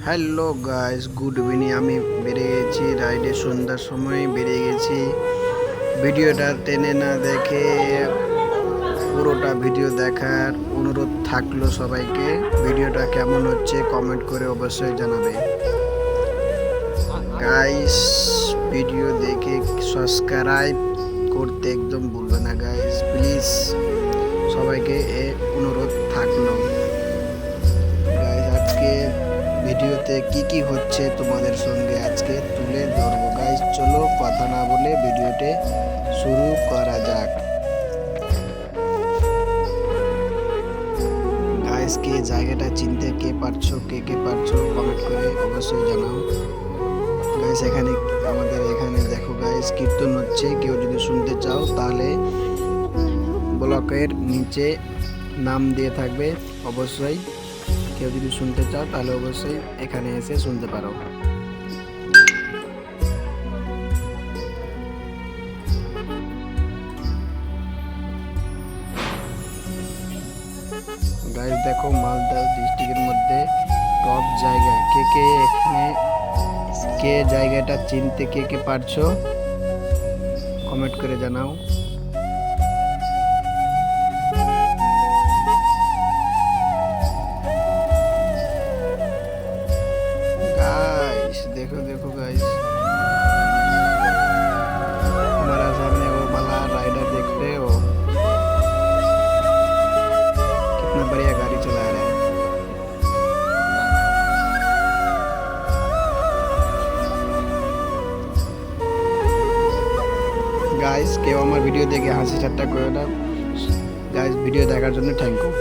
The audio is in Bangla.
Hello guys, good evening. আমি বেরিয়ে গেছি রাইডে, সন্ধ্যার সময় বেরিয়ে গেছি। ভিডিওটা টেনে না দেখে পুরোটা ভিডিও দেখার অনুরোধ থাকলো সবাইকে। ভিডিওটা কেমন হচ্ছে কমেন্ট করে অবশ্যই জানাবে গাইস। ভিডিও দেখে সাবস্ক্রাইব করতে একদম ভুলবে না গাইস, প্লিজ। সবাইকে অনুরোধ থাকলো গাইস। আজকে ভিডিওতে কি হচ্ছে তোমাদের সঙ্গে আজকে তুলে ধরবো গাইস। চলো কথা না বলে ভিডিওতে শুরু করা যাক গাইস। কে জায়গাটা চিনতে কে পারছো কমেন্ট করে অবশ্যই জানাও গাইস। আমাদের এখানে দেখো গাইস, কীর্তন হচ্ছে। কেউ যদি শুনতে চাও তাহলে ব্লকের নিচে নাম দিয়ে থাকবে, অবশ্যই কেউ যদি শুনতে চাও তাহলে অবশ্যই এখানে এসে শুনতে পারো গাইস। দেখো মালদা ডিস্ট্রিক্টের মধ্যে টপ জায়গা। কে এখানে জায়গাটা চিনতে কে পারছো কমেন্ট করে জানাও गाइस। देखो गाइस, हमारा सामने वो वाला राइडर देख रहे हो, कितना बढ़िया गाड़ी चला रहा है गाइस। কেউ আমার ভিডিও দেখে হাসি ঠাট্টা করে না গাইস। ভিডিও দেখার জন্য থ্যাংক ইউ।